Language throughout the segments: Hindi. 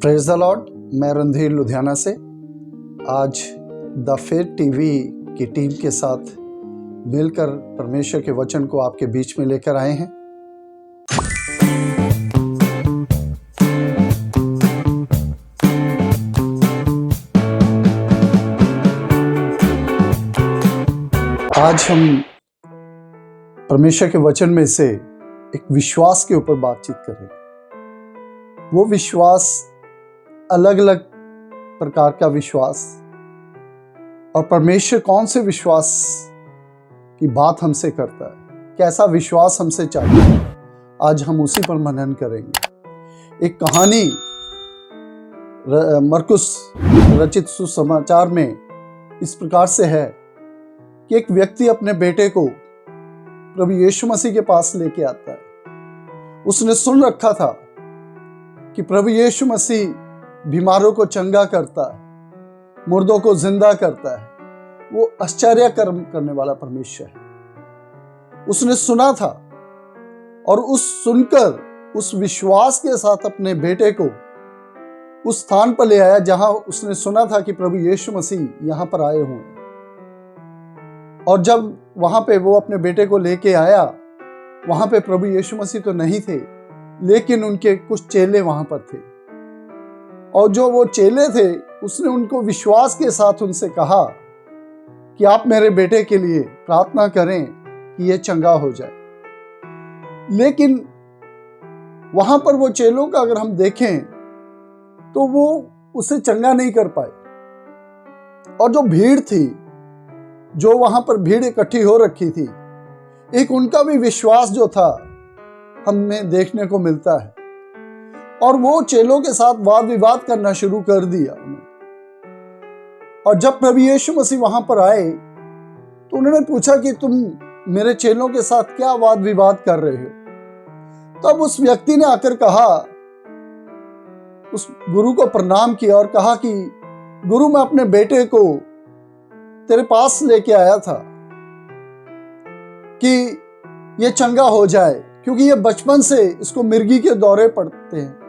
Praise the Lord. मैं रणधीर लुधियाना से आज द फेथ टीवी की टीम के साथ मिलकर परमेश्वर के वचन को आपके बीच में लेकर आए हैं। आज हम परमेश्वर के वचन में से एक विश्वास के ऊपर बातचीत करेंगे। वो विश्वास, अलग अलग प्रकार का विश्वास, और परमेश्वर कौन से विश्वास की बात हमसे करता है, कैसा विश्वास हमसे चाहिए, आज हम उसी पर मनन करेंगे। एक कहानी मरकुस रचित सुसमाचार में इस प्रकार से है कि एक व्यक्ति अपने बेटे को प्रभु यीशु मसीह के पास लेके आता है। उसने सुन रखा था कि प्रभु यीशु मसीह बीमारों को चंगा करता है, मुर्दों को जिंदा करता है, वो आश्चर्य कर्म करने वाला परमेश्वर है। उसने सुना था और उस सुनकर उस विश्वास के साथ अपने बेटे को उस स्थान पर ले आया जहां उसने सुना था कि प्रभु यीशु मसीह यहां पर आए हुए हैं। और जब वहां पे वो अपने बेटे को लेके आया, वहां पे प्रभु यीशु मसीह तो नहीं थे, लेकिन उनके कुछ चेले वहां पर थे। और जो वो चेले थे, उसने उनको विश्वास के साथ उनसे कहा कि आप मेरे बेटे के लिए प्रार्थना करें कि ये चंगा हो जाए। लेकिन वहां पर वो चेलों का अगर हम देखें तो वो उसे चंगा नहीं कर पाए। और जो भीड़ थी, जो वहां पर भीड़ इकट्ठी हो रखी थी, एक उनका भी विश्वास जो था हमें देखने को मिलता है। और वो चेलों के साथ वाद विवाद करना शुरू कर दिया। और जब प्रभु यीशु मसीह वहां पर आए तो उन्होंने पूछा कि तुम मेरे चेलों के साथ क्या वाद विवाद कर रहे हो। तब उस व्यक्ति ने आकर कहा, उस गुरु को प्रणाम किया और कहा कि गुरु, मैं अपने बेटे को तेरे पास लेके आया था कि ये चंगा हो जाए, क्योंकि ये बचपन से इसको मिर्गी के दौरे पड़ते हैं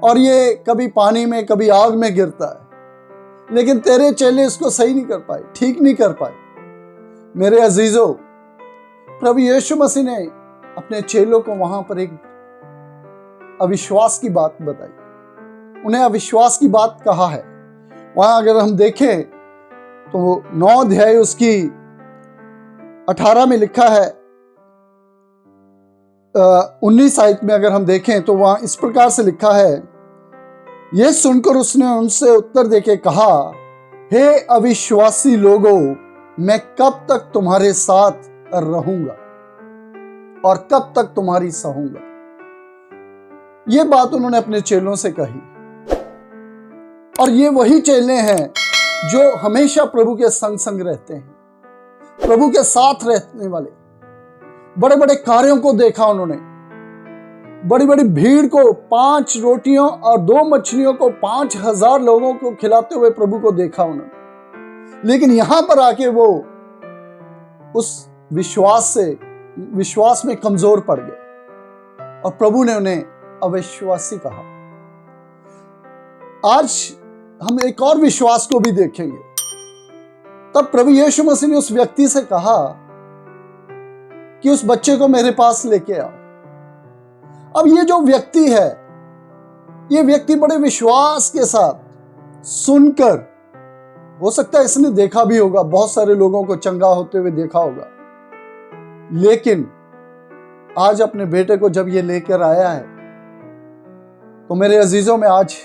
और ये कभी पानी में कभी आग में गिरता है, लेकिन तेरे चेले इसको सही नहीं कर पाए, ठीक नहीं कर पाए। मेरे अजीजों, प्रभु यीशु मसीह ने अपने चेलों को वहां पर एक अविश्वास की बात बताई, उन्हें अविश्वास की बात कहा है। वहां अगर हम देखें तो 9 अध्याय उसकी 18 में लिखा है, 19 आयत में अगर हम देखें तो वहां इस प्रकार से लिखा है, यह सुनकर उसने उनसे उत्तर देके कहा, हे अविश्वासी लोगों, मैं कब तक तुम्हारे साथ रहूंगा और कब तक तुम्हारी सहूंगा। यह बात उन्होंने अपने चेलों से कही। और ये वही चेले हैं जो हमेशा प्रभु के संग संग रहते हैं, प्रभु के साथ रहने वाले। बड़े बड़े कार्यों को देखा उन्होंने, बड़ी बड़ी भीड़ को 5 रोटियों और 2 मछलियों को 5000 लोगों को खिलाते हुए प्रभु को देखा उन्होंने। लेकिन यहां पर आके वो उस विश्वास में कमजोर पड़ गए और प्रभु ने उन्हें अविश्वासी कहा। आज हम एक और विश्वास को भी देखेंगे। तब प्रभु यीशु मसीह ने उस व्यक्ति से कहा कि उस बच्चे को मेरे पास लेके आओ। अब ये जो व्यक्ति है, ये व्यक्ति बड़े विश्वास के साथ सुनकर, हो सकता है इसने देखा भी होगा, बहुत सारे लोगों को चंगा होते हुए देखा होगा, लेकिन आज अपने बेटे को जब ये लेकर आया है, तो मेरे अजीजों, में आज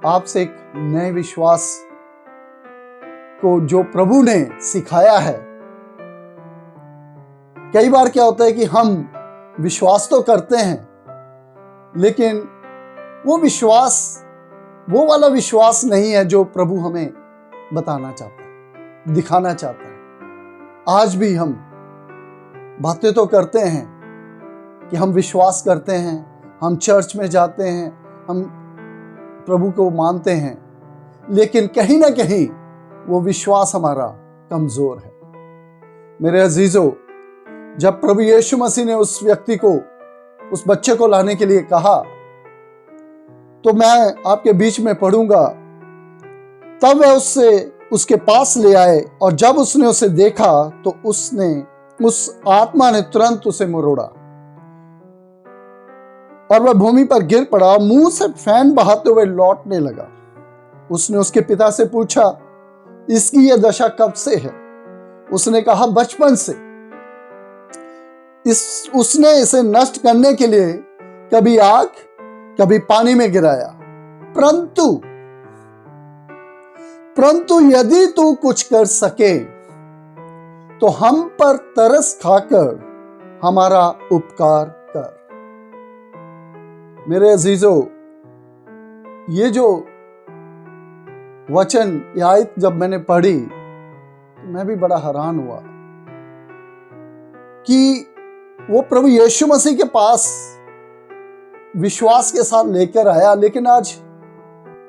आपसे एक नए विश्वास को जो प्रभु ने सिखाया है। कई बार क्या होता है कि हम विश्वास तो करते हैं, लेकिन वो विश्वास वो वाला विश्वास नहीं है जो प्रभु हमें बताना चाहता है, दिखाना चाहता है। आज भी हम बातें तो करते हैं कि हम विश्वास करते हैं, हम चर्च में जाते हैं, हम प्रभु को मानते हैं, लेकिन कहीं ना कहीं वो विश्वास हमारा कमजोर है। मेरे अजीजों, जब प्रभु यीशु मसीह ने उस व्यक्ति को, उस बच्चे को लाने के लिए कहा, तो मैं आपके बीच में पढ़ूंगा। तब वह उसके पास ले आए, और जब उसने उसे देखा तो उस आत्मा ने तुरंत उसे मरोड़ा और वह भूमि पर गिर पड़ा, मुंह से फैन बहाते हुए लौटने लगा। उसने उसके पिता से पूछा, इसकी यह दशा कब से है? उसने कहा, बचपन से। उसने इसे नष्ट करने के लिए कभी आग कभी पानी में गिराया, परंतु यदि तू कुछ कर सके तो हम पर तरस खाकर हमारा उपकार कर। मेरे अजीजों, ये जो वचन या आयत जब मैंने पढ़ी तो मैं भी बड़ा हैरान हुआ कि वो प्रभु यीशु मसीह के पास विश्वास के साथ लेकर आया, लेकिन आज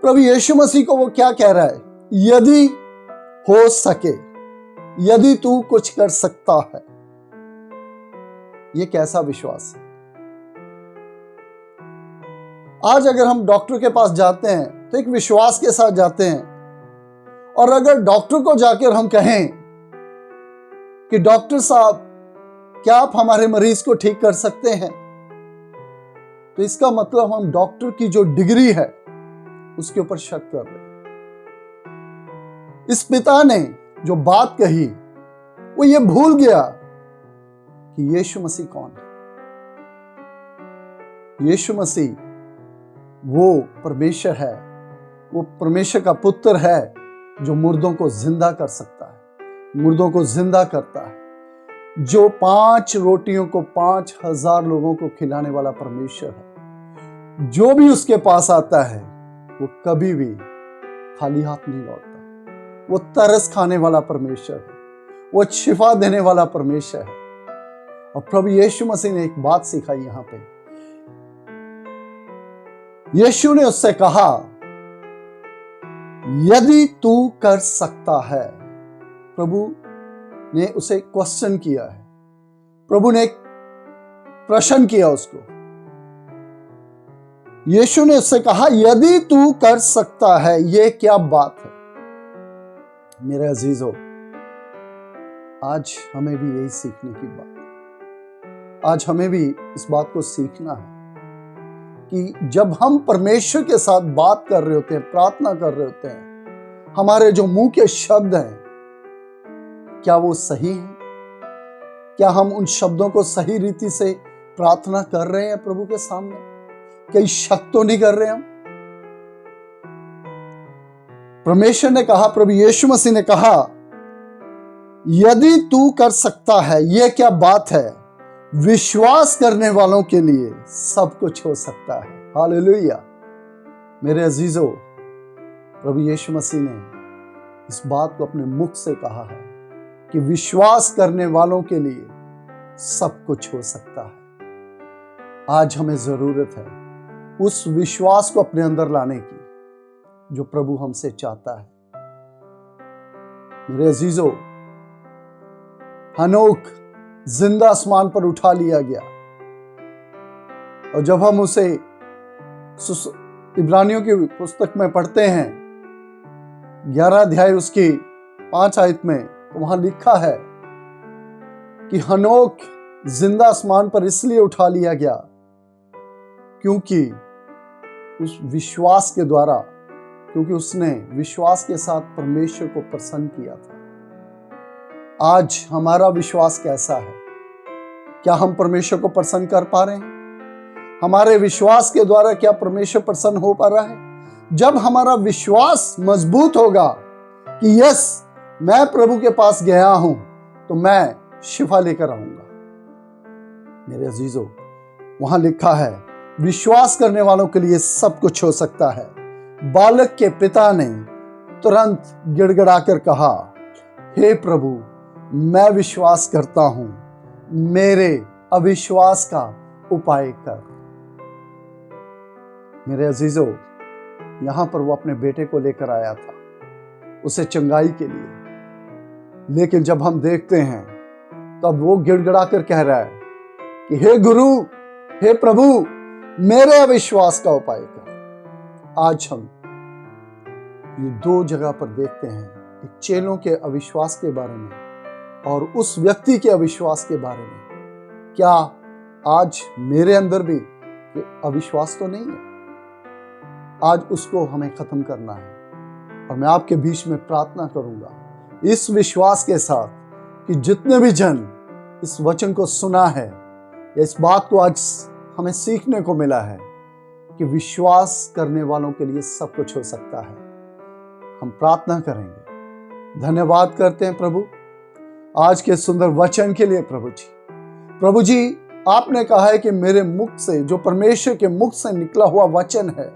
प्रभु यीशु मसीह को वो क्या कह रहा है? यदि हो सके, यदि तू कुछ कर सकता है। ये कैसा विश्वास है? आज अगर हम डॉक्टर के पास जाते हैं तो एक विश्वास के साथ जाते हैं, और अगर डॉक्टर को जाकर हम कहें कि डॉक्टर साहब, क्या आप हमारे मरीज को ठीक कर सकते हैं, तो इसका मतलब हम डॉक्टर की जो डिग्री है उसके ऊपर शक कर रहे हैं। इस पिता ने जो बात कही वो ये भूल गया कि यीशु मसीह कौन है। यीशु मसीह वो परमेश्वर है, वो परमेश्वर का पुत्र है जो मुर्दों को जिंदा कर सकता है, मुर्दों को जिंदा करता है, जो 5 रोटियों को 5,000 लोगों को खिलाने वाला परमेश्वर है। जो भी उसके पास आता है वो कभी भी खाली हाथ नहीं लौटता। वो तरस खाने वाला परमेश्वर है, वो शिफा देने वाला परमेश्वर है। और प्रभु यीशु मसीह ने एक बात सिखाई यहां पे। यीशु ने उससे कहा, यदि तू कर सकता है। प्रभु ने उसे क्वेश्चन किया है, प्रभु ने एक प्रश्न किया उसको। यीशु ने उससे कहा, यदि तू कर सकता है। ये क्या बात है मेरे अजीजों? आज हमें भी यही सीखने की बात, आज हमें भी इस बात को सीखना है कि जब हम परमेश्वर के साथ बात कर रहे होते हैं, प्रार्थना कर रहे होते हैं, हमारे जो मुंह के शब्द हैं, क्या वो सही हैं? क्या हम उन शब्दों को सही रीति से प्रार्थना कर रहे हैं प्रभु के सामने? कहीं शक तो नहीं कर रहे हम? परमेश्वर ने कहा, प्रभु यीशु मसीह ने कहा, यदि तू कर सकता है। यह क्या बात है? विश्वास करने वालों के लिए सब कुछ हो सकता है। हालेलुया। मेरे अजीजों, प्रभु यीशु मसीह ने इस बात को अपने मुख से कहा है कि विश्वास करने वालों के लिए सब कुछ हो सकता है। आज हमें जरूरत है उस विश्वास को अपने अंदर लाने की जो प्रभु हमसे चाहता है। मेरे अजीजों, हनोक जिंदा आसमान पर उठा लिया गया, और जब हम उसे इब्रानियों की पुस्तक में पढ़ते हैं 11 अध्याय उसकी 5 आयत में, तो वहां लिखा है कि हनोक जिंदा आसमान पर इसलिए उठा लिया गया क्योंकि उस विश्वास के द्वारा, क्योंकि उसने विश्वास के साथ परमेश्वर को प्रसन्न किया था। आज हमारा विश्वास कैसा है? क्या हम परमेश्वर को प्रसन्न कर पा रहे हैं? हमारे विश्वास के द्वारा क्या परमेश्वर प्रसन्न हो पा रहा है? जब हमारा विश्वास मजबूत होगा कि यस, मैं प्रभु के पास गया हूं तो मैं शिफा लेकर आऊंगा। मेरे अजीजों, वहां लिखा है विश्वास करने वालों के लिए सब कुछ हो सकता है। बालक के पिता ने तुरंत गिड़गिड़ाकर कहा, हे प्रभु, मैं विश्वास करता हूं, मेरे अविश्वास का उपाय कर। मेरे अजीजों, यहां पर वो अपने बेटे को लेकर आया था उसे चंगाई के लिए, लेकिन जब हम देखते हैं तब वो गिड़गिड़ाकर कह रहा है कि हे गुरु, हे प्रभु, मेरे अविश्वास का उपाय कर। आज हम ये दो जगह पर देखते हैं, एक चेलों के अविश्वास के बारे में और उस व्यक्ति के अविश्वास के बारे में। क्या आज मेरे अंदर भी ये अविश्वास तो नहीं है? आज उसको हमें खत्म करना है और मैं आपके बीच में प्रार्थना करूंगा इस विश्वास के साथ कि जितने भी जन इस वचन को सुना है या इस बात को आज हमें सीखने को मिला है कि विश्वास करने वालों के लिए सब कुछ हो सकता है। हम प्रार्थना करेंगे। धन्यवाद करते हैं प्रभु आज के सुंदर वचन के लिए। प्रभु जी आपने कहा है कि मेरे मुख से, जो परमेश्वर के मुख से निकला हुआ वचन है,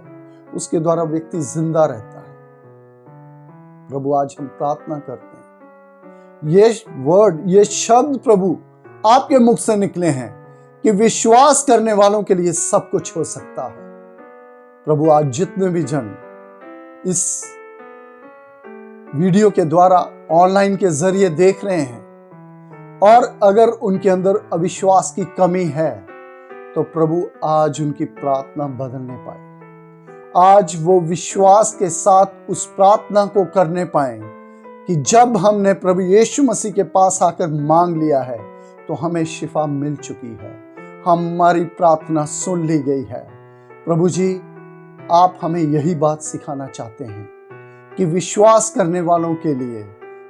उसके द्वारा व्यक्ति जिंदा रहता है। प्रभु आज हम प्रार्थना करते हैं ये वर्ड, ये शब्द प्रभु आपके मुख से निकले हैं कि विश्वास करने वालों के लिए सब कुछ हो सकता है। प्रभु आज जितने भी जन इस वीडियो के द्वारा ऑनलाइन के जरिए देख रहे हैं और अगर उनके अंदर अविश्वास की कमी है तो प्रभु आज उनकी प्रार्थना बदलने पाए। आज वो विश्वास के साथ उस प्रार्थना को करने पाए कि जब हमने प्रभु यीशु मसीह के पास आकर मांग लिया है तो हमें शिफा मिल चुकी है, हमारी प्रार्थना सुन ली गई है। प्रभु जी आप हमें यही बात सिखाना चाहते हैं कि विश्वास करने वालों के लिए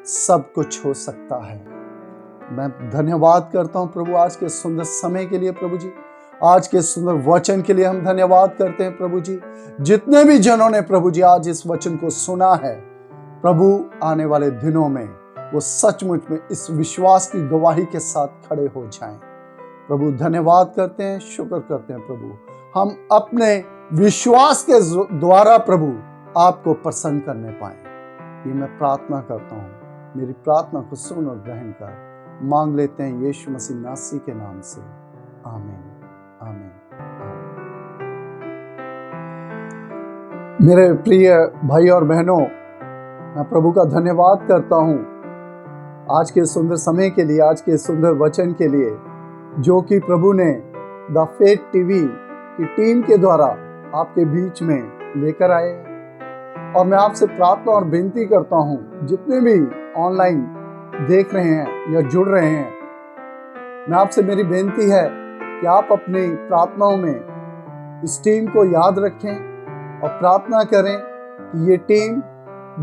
सब कुछ हो सकता है। मैं धन्यवाद करता हूं प्रभु आज के सुंदर समय के लिए। प्रभु जी आज के सुंदर वचन के लिए हम धन्यवाद करते हैं। प्रभु जी जितने भी जनों ने प्रभु जी आज इस वचन को सुना है, प्रभु आने वाले दिनों में वो सचमुच में इस विश्वास की गवाही के साथ खड़े हो जाएं। प्रभु धन्यवाद करते हैं, शुक्र करते हैं प्रभु, हम अपने विश्वास के द्वारा प्रभु आपको प्रसन्न करने पाए। ये मैं प्रार्थना करता हूँ, मेरी प्रार्थना को सुन और ग्रहण कर मांग लेते हैं यीशु मसीह नासरी के नाम से, आमीन आमीन। मेरे प्रिय भाई और बहनों, मैं प्रभु का धन्यवाद करता हूँ आज के सुंदर समय के लिए, आज के सुंदर वचन के लिए जो कि प्रभु ने द फेथ टीवी की टीम के द्वारा आपके बीच में लेकर आए। और मैं आपसे प्रार्थना और विनती करता हूँ, जितने भी ऑनलाइन देख रहे हैं या जुड़ रहे हैं, मैं आपसे मेरी बेनती है कि आप अपनी प्रार्थनाओं में इस टीम को याद रखें और प्रार्थना करें कि ये टीम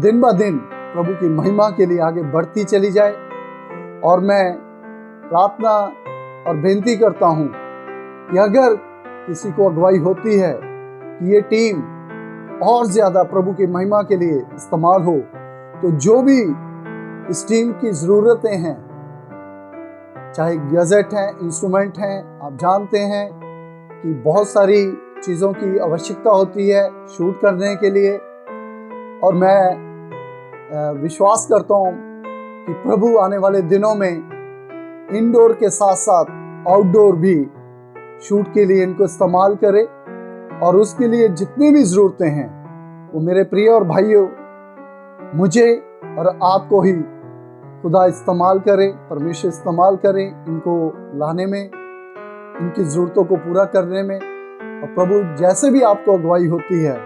दिन ब दिन प्रभु की महिमा के लिए आगे बढ़ती चली जाए। और मैं प्रार्थना और बेनती करता हूँ कि अगर किसी को अगुवाई होती है कि ये टीम और ज़्यादा प्रभु की महिमा के लिए इस्तेमाल हो, तो जो भी इस टीम की ज़रूरतें हैं, चाहे गैजेट हैं, इंस्ट्रूमेंट हैं, आप जानते हैं कि बहुत सारी चीज़ों की आवश्यकता होती है शूट करने के लिए। और मैं विश्वास करता हूँ कि प्रभु आने वाले दिनों में इंडोर के साथ साथ आउटडोर भी शूट के लिए इनको इस्तेमाल करे और उसके लिए जितनी भी ज़रूरतें हैं वो मेरे प्रिय और भाइयों, मुझे और आपको ही खुदा इस्तेमाल करे, परमेश्वर इस्तेमाल करे इनको लाने में, इनकी ज़रूरतों को पूरा करने में। और प्रभु जैसे भी आपको अगुवाई होती है,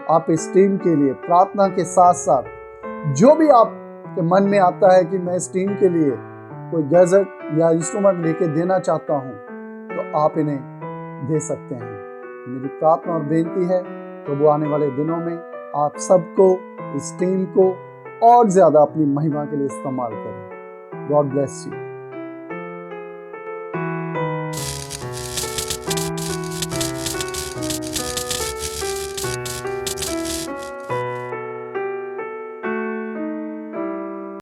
आप इस टीम के लिए प्रार्थना के साथ साथ जो भी आपके मन में आता है कि मैं इस टीम के लिए कोई गैजेट या इंस्ट्रूमेंट लेके देना चाहता हूँ, तो आप इन्हें दे सकते हैं। मेरी प्रार्थना और बेनती है प्रभु आने वाले दिनों में आप सबको, इस टीम को और ज़्यादा अपनी महिमा के लिए इस्तेमाल करें। God bless you.